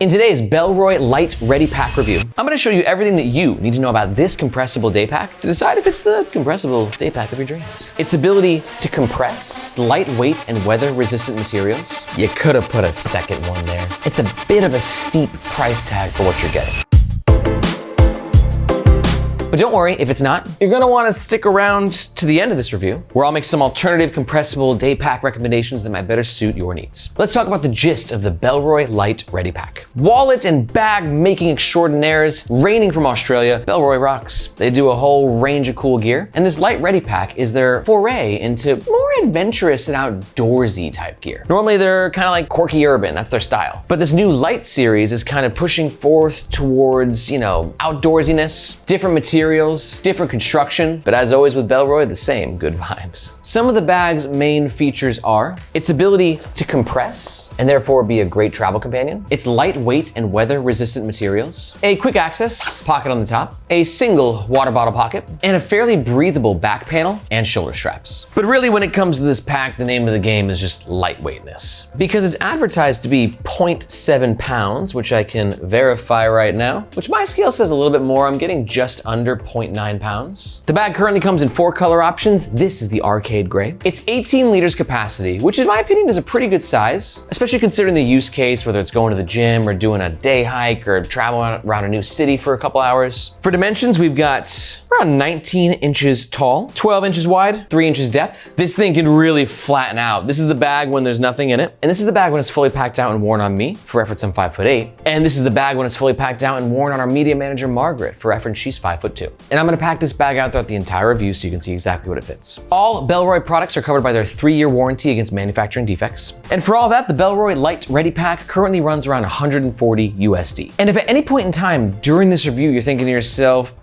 In today's Bellroy Light Ready Pack review, I'm gonna show you everything that you need to know about this compressible day pack to decide if it's the compressible day pack of your dreams. Its ability to compress, lightweight and weather resistant materials. You could have put a second one there. It's a bit of a steep price tag for what you're getting. But don't worry, if it's not, you're gonna wanna stick around to the end of this review, where I'll make some alternative compressible day pack recommendations that might better suit your needs. Let's talk about the gist of the Bellroy Light Ready Pack. Wallet and bag making extraordinaires reigning from Australia, Bellroy rocks. They do a whole range of cool gear, and this Light Ready Pack is their foray into more adventurous and outdoorsy type gear. Normally they're kind of like quirky urban, that's their style. But this new Light series is kind of pushing forth towards, outdoorsiness, different materials, different construction, but as always with Bellroy, the same good vibes. Some of the bag's main features are its ability to compress and therefore be a great travel companion, its lightweight and weather resistant materials, a quick access pocket on the top, a single water bottle pocket, and a fairly breathable back panel and shoulder straps. But really when it comes to this pack, the name of the game is just lightweightness. Because it's advertised to be 0.7 pounds, which I can verify right now, which my scale says a little bit more. I'm getting just under 0.9 pounds. The bag currently comes in 4 color options. This is the arcade gray. It's 18 liters capacity, which in my opinion is a pretty good size, especially considering the use case, whether it's going to the gym or doing a day hike or traveling around a new city for a couple hours. For dimensions, we've got around 19 inches tall, 12 inches wide, 3 inches depth. This thing can really flatten out. This is the bag when there's nothing in it. And this is the bag when it's fully packed out and worn on me. For reference, I'm 5'8". And this is the bag when it's fully packed out and worn on our media manager, Margaret. For reference, she's 5'2". And I'm gonna pack this bag out throughout the entire review so you can see exactly what it fits. All Bellroy products are covered by their 3-year warranty against manufacturing defects. And for all that, the Bellroy Light Ready Pack currently runs around 140 USD. And if at any point in time during this review, you're thinking to yourself,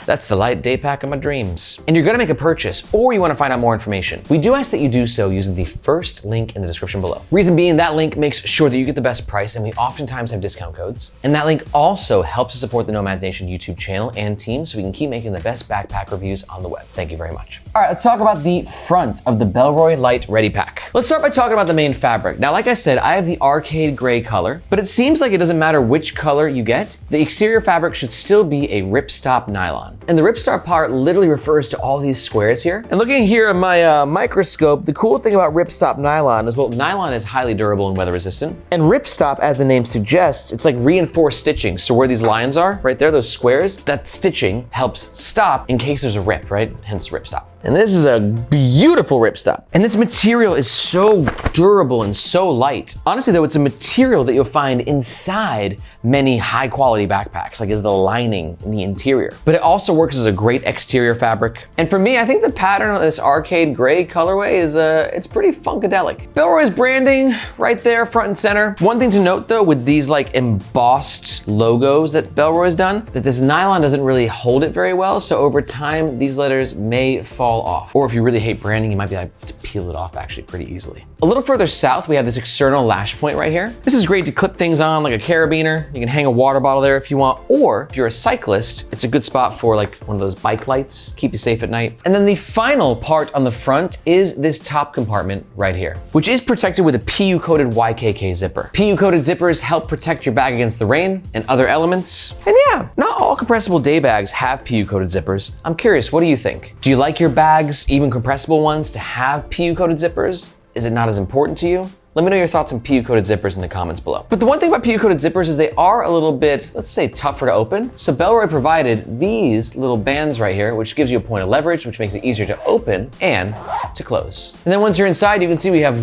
that's the light day pack of my dreams, and you're gonna make a purchase or you wanna find out more information, we do ask that you do so using the first link in the description below. Reason being, that link makes sure that you get the best price, and we oftentimes have discount codes. And that link also helps to support the Nomads Nation YouTube channel and team so we can keep making the best backpack reviews on the web. Thank you very much. All right, let's talk about the front of the Bellroy Light Ready Pack. Let's start by talking about the main fabric. Now, like I said, I have the arcade gray color, but it seems like it doesn't matter which color you get. The exterior fabric should still be a ripstop nylon. And the ripstop part literally refers to all these squares here. And looking here at my microscope, the cool thing about ripstop nylon is, well, nylon is highly durable and weather resistant. And ripstop, as the name suggests, it's like reinforced stitching. So where these lines are, right there, those squares, that stitching helps stop in case there's a rip, right? Hence ripstop. And this is a beautiful ripstop. And this material is so durable and so light. Honestly though, it's a material that you'll find inside many high quality backpacks, like is the lining in the interior. But it also works as a great exterior fabric. And for me, I think the pattern of this arcade gray colorway is it's pretty funkadelic. Bellroy's branding right there, front and center. One thing to note though, with these like embossed logos that Bellroy's done, that this nylon doesn't really hold it very well. So over time, these letters may fall off. Or if you really hate branding, you might be able to peel it off actually pretty easily. A little further south, we have this external lash point right here. This is great to clip things on like a carabiner. You can hang a water bottle there if you want, or if you're a cyclist, it's a good spot for like one of those bike lights, keep you safe at night. And then the final part on the front is this top compartment right here, which is protected with a PU-coated YKK zipper. PU-coated zippers help protect your bag against the rain and other elements. And yeah, not all compressible day bags have PU-coated zippers. I'm curious, what do you think? Do you like your bags, even compressible ones, to have PU-coated zippers? Is it not as important to you? Let me know your thoughts on PU-coated zippers in the comments below. But the one thing about PU-coated zippers is they are a little bit, let's say, tougher to open. So Bellroy provided these little bands right here, which gives you a point of leverage, which makes it easier to open and to close. And then once you're inside, you can see we have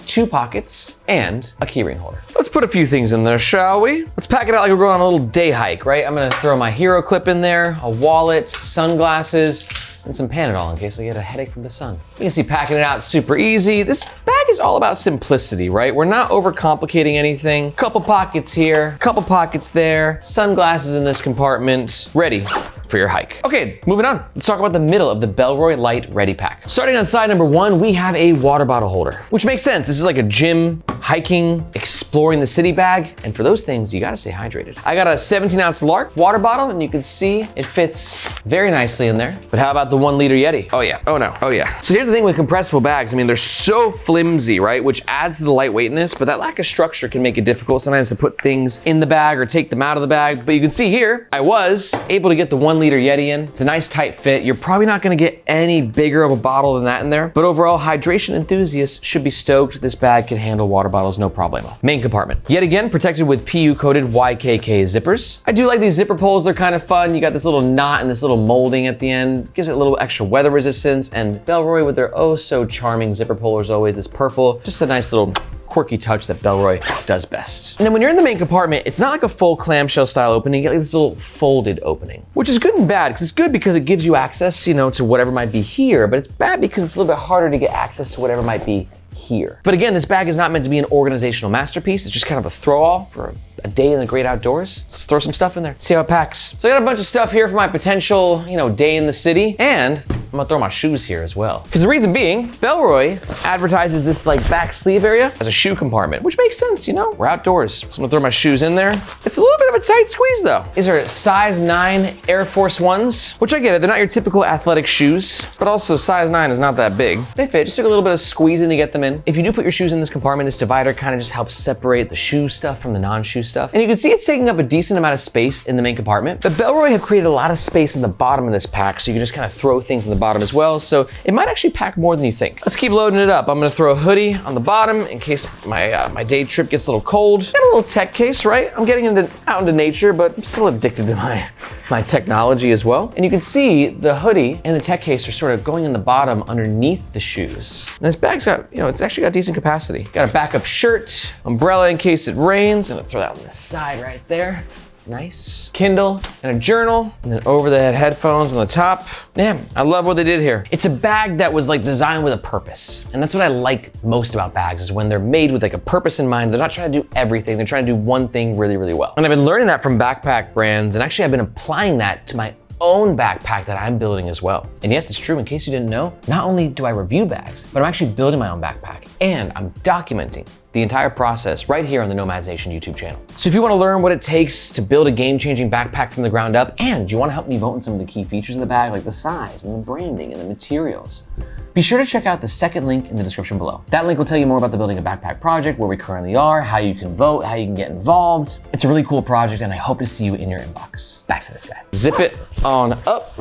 2 pockets and a keyring holder. Let's put a few things in there, shall we? Let's pack it out like we're going on a little day hike, right? I'm gonna throw my hero clip in there, a wallet, sunglasses, and some Panadol in case I get a headache from the sun. You can see packing it out super easy. This bag is all about simplicity, right? We're not overcomplicating anything. Couple pockets here, couple pockets there, sunglasses in this compartment, ready for your hike. Okay, moving on. Let's talk about the middle of the Bellroy Light Ready Pack. Starting on side number 1, we have a water bottle holder, which makes sense. This is like a gym, hiking, exploring the city bag. And for those things, you gotta stay hydrated. I got a 17-ounce Lark water bottle, and you can see it fits very nicely in there. But how about the 1-liter Yeti? Oh yeah, oh no, oh yeah. So here's the thing with compressible bags. I mean, they're so flimsy, right? Which adds to the lightweightness, but that lack of structure can make it difficult sometimes to put things in the bag or take them out of the bag. But you can see here, I was able to get the 1-liter Yeti in. It's a nice tight fit. You're probably not gonna get any bigger of a bottle than that in there. But overall, hydration enthusiasts should be stoked. This bag can handle water bottles, no problemo. Main compartment. Yet again, protected with PU-coated YKK zippers. I do like these zipper pulls. They're kind of fun. You got this little knot and this little molding at the end. Gives it a little extra weather resistance. And Bellroy with their oh so charming zipper pull as always, this purple. Just a nice little quirky touch that Bellroy does best. And then when you're in the main compartment, it's not like a full clamshell style opening. You get like this little folded opening, which is good and bad, because it's good because it gives you access, you know, to whatever might be here, but it's bad because it's a little bit harder to get access to whatever might be here. But again, this bag is not meant to be an organizational masterpiece. It's just kind of a throw-all for a day in the great outdoors. Let's throw some stuff in there, see how it packs. So I got a bunch of stuff here for my potential, you know, day in the city, and I'm gonna throw my shoes here as well. Because the reason being, Bellroy advertises this like back sleeve area as a shoe compartment, which makes sense, you know, we're outdoors. So I'm gonna throw my shoes in there. It's a little bit of a tight squeeze though. These are size 9 Air Force Ones, which I get it, they're not your typical athletic shoes, but also size 9 is not that big. They fit, just took a little bit of squeezing to get them in. If you do put your shoes in this compartment, this divider kind of just helps separate the shoe stuff from the non-shoe stuff. And you can see it's taking up a decent amount of space in the main compartment, but Bellroy have created a lot of space in the bottom of this pack, so you can just kind of throw things in the bottom as well. So it might actually pack more than you think. Let's keep loading it up. I'm gonna throw a hoodie on the bottom in case my day trip gets a little cold. Got a little tech case, right? I'm getting out into nature, but I'm still addicted to my technology as well. And you can see the hoodie and the tech case are sort of going in the bottom underneath the shoes. And this bag's got, you know, it's actually got decent capacity. Got a backup shirt, umbrella in case it rains. I'm gonna throw that on the side right there. Nice. Kindle and a journal, and then over the head headphones on the top. Damn, I love what they did here. It's a bag that was like designed with a purpose. And that's what I like most about bags, is when they're made with like a purpose in mind. They're not trying to do everything. They're trying to do one thing really, really well. And I've been learning that from backpack brands, and actually I've been applying that to my own backpack that I'm building as well. And yes, it's true, in case you didn't know, not only do I review bags, but I'm actually building my own backpack, and I'm documenting the entire process right here on the Nomads Nation YouTube channel. So if you wanna learn what it takes to build a game-changing backpack from the ground up, and you wanna help me vote on some of the key features of the bag, like the size and the branding and the materials, be sure to check out the second link in the description below. That link will tell you more about the Building a Backpack project, where we currently are, how you can vote, how you can get involved. It's a really cool project, and I hope to see you in your inbox. Back to this guy. Zip it on up.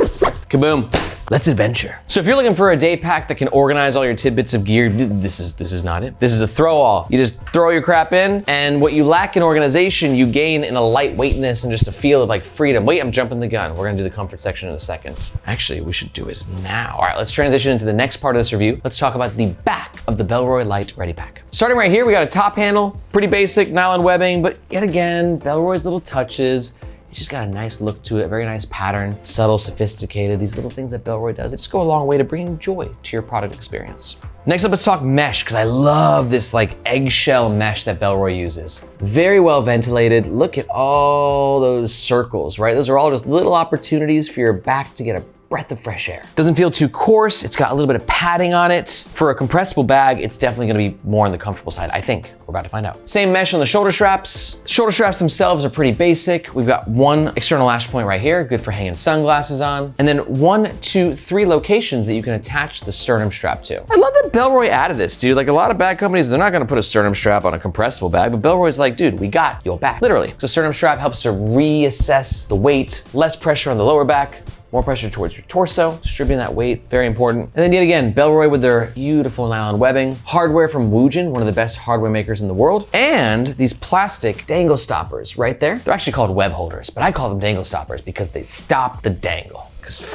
Kaboom. Let's adventure. So if you're looking for a day pack that can organize all your tidbits of gear, this is not it. This is a throw all. You just throw your crap in, and what you lack in organization, you gain in a lightweightness and just a feel of like freedom. Wait, I'm jumping the gun. We're gonna do the comfort section in a second. Actually, we should do it now. All right, let's transition into the next part of this review. Let's talk about the back of the Bellroy Light Ready Pack. Starting right here, we got a top handle, pretty basic nylon webbing, but yet again, Bellroy's little touches. It's just got a nice look to it, a very nice pattern, subtle, sophisticated. These little things that Bellroy does, they just go a long way to bringing joy to your product experience. Next up, let's talk mesh, because I love this like eggshell mesh that Bellroy uses. Very well ventilated. Look at all those circles, right? Those are all just little opportunities for your back to get a breath of fresh air. Doesn't feel too coarse. It's got a little bit of padding on it. For a compressible bag, it's definitely gonna be more on the comfortable side, I think. We're about to find out. Same mesh on the shoulder straps. The shoulder straps themselves are pretty basic. We've got one external lash point right here, good for hanging sunglasses on. And then 1, 2, 3 locations that you can attach the sternum strap to. I love that Bellroy added this, dude. Like a lot of bag companies, they're not gonna put a sternum strap on a compressible bag, but Bellroy's like, dude, we got your back. Literally, the sternum strap helps to reassess the weight, less pressure on the lower back, more pressure towards your torso, distributing that weight, very important. And then yet again, Bellroy with their beautiful nylon webbing, hardware from Woojin, one of the best hardware makers in the world, and these plastic dangle stoppers right there. They're actually called web holders, but I call them dangle stoppers because they stop the dangle, because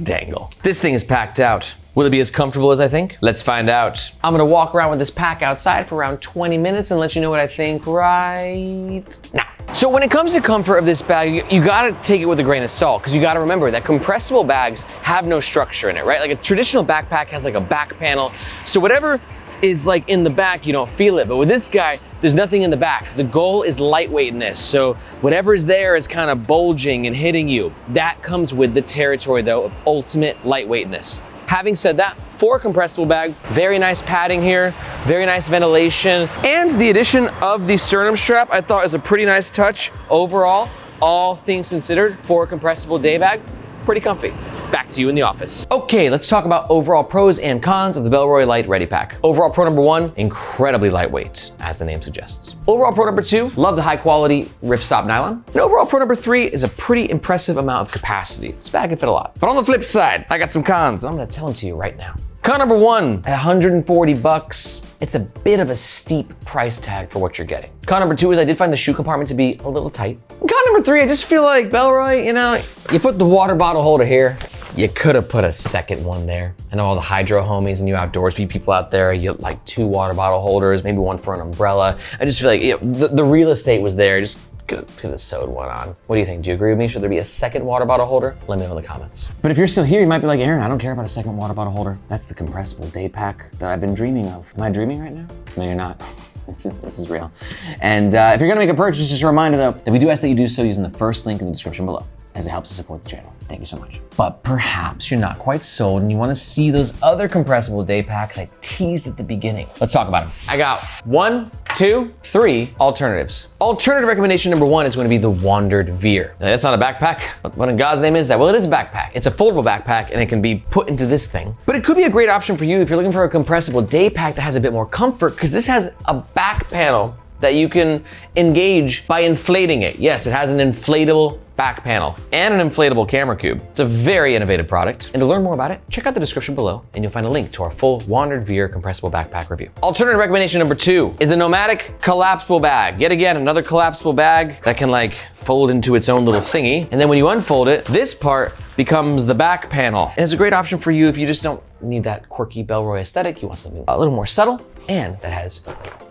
dangle. This thing is packed out. Will it be as comfortable as I think? Let's find out. I'm gonna walk around with this pack outside for around 20 minutes and let you know what I think right now. So when it comes to comfort of this bag, you gotta take it with a grain of salt, because you gotta remember that compressible bags have no structure in it, right? Like a traditional backpack has like a back panel. So whatever is like in the back, you don't feel it. But with this guy, there's nothing in the back. The goal is lightweightness. So whatever's there is kind of bulging and hitting you. That comes with the territory though of ultimate lightweightness. Having said that, for a compressible bag, very nice padding here, very nice ventilation, and the addition of the sternum strap I thought is a pretty nice touch. Overall, all things considered, for a compressible day bag, pretty comfy. Back to you in the office. Okay, let's talk about overall pros and cons of the Bellroy Light Ready Pack. Overall pro number 1, incredibly lightweight, as the name suggests. Overall pro number 2, love the high quality ripstop nylon. And overall pro number 3 is a pretty impressive amount of capacity. This bag can fit a lot. But on the flip side, I got some cons. I'm gonna tell them to you right now. Con number 1, at 140 bucks, it's a bit of a steep price tag for what you're getting. Con number 2 is I did find the shoe compartment to be a little tight. And con number 3, I just feel like Bellroy, you know, you put the water bottle holder here, you could have put a second one there. I know all the hydro homies and you outdoorsy people out there, you get like 2 water bottle holders, maybe one for an umbrella. I just feel like, you know, the real estate was there, just could have sewed one on. What do you think? Do you agree with me? Should there be a second water bottle holder? Let me know in the comments. But if you're still here, you might be like, Aaron, I don't care about a second water bottle holder. That's the compressible day pack that I've been dreaming of. Am I dreaming right now? No, you're not. This is real. And if you're gonna make a purchase, just a reminder though, that we do ask that you do so using the first link in the description below, as it helps to support the channel. Thank you so much. But perhaps you're not quite sold and you wanna see those other compressible day packs I teased at the beginning. Let's talk about them. I got 1, 2, 3 alternatives. Alternative recommendation number 1 is gonna be the Wandered Veer. Now, that's not a backpack. What in God's name is that? Well, it is a backpack. It's a foldable backpack and it can be put into this thing. But it could be a great option for you if you're looking for a compressible day pack that has a bit more comfort, because this has a back panel that you can engage by inflating it. Yes, it has an inflatable back panel and an inflatable camera cube. It's a very innovative product. And to learn more about it, check out the description below and you'll find a link to our full Wandered Veer compressible backpack review. Alternative recommendation number 2 is the Nomatic collapsible bag. Yet again, another collapsible bag that can like fold into its own little thingy. And then when you unfold it, this part becomes the back panel. And it's a great option for you if you just don't need that quirky Bellroy aesthetic. You want something a little more subtle and that has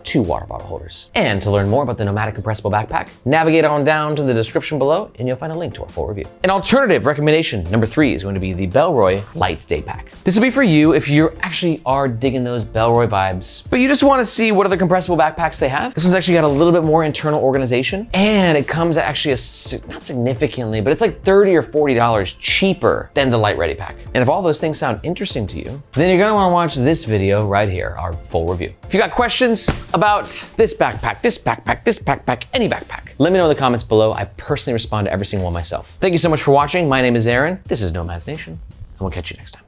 2 water bottle holders. And to learn more about the Nomatic compressible backpack, navigate on down to the description below and you'll find a link to our full review. An alternative recommendation number 3 is going to be the Bellroy Light Day Pack. This will be for you if you actually are digging those Bellroy vibes, but you just want to see what other compressible backpacks they have. This one's actually got a little bit more internal organization and it comes at actually not significantly, but it's like $30 or $40 cheaper than the Light Ready Pack. And if all those things sound interesting to you, then you're gonna wanna watch this video right here, our full review. If you got questions about this backpack, any backpack, let me know in the comments below. I personally respond to every single one myself. Thank you so much for watching. My name is Aaron. This is Nomads Nation, and we'll catch you next time.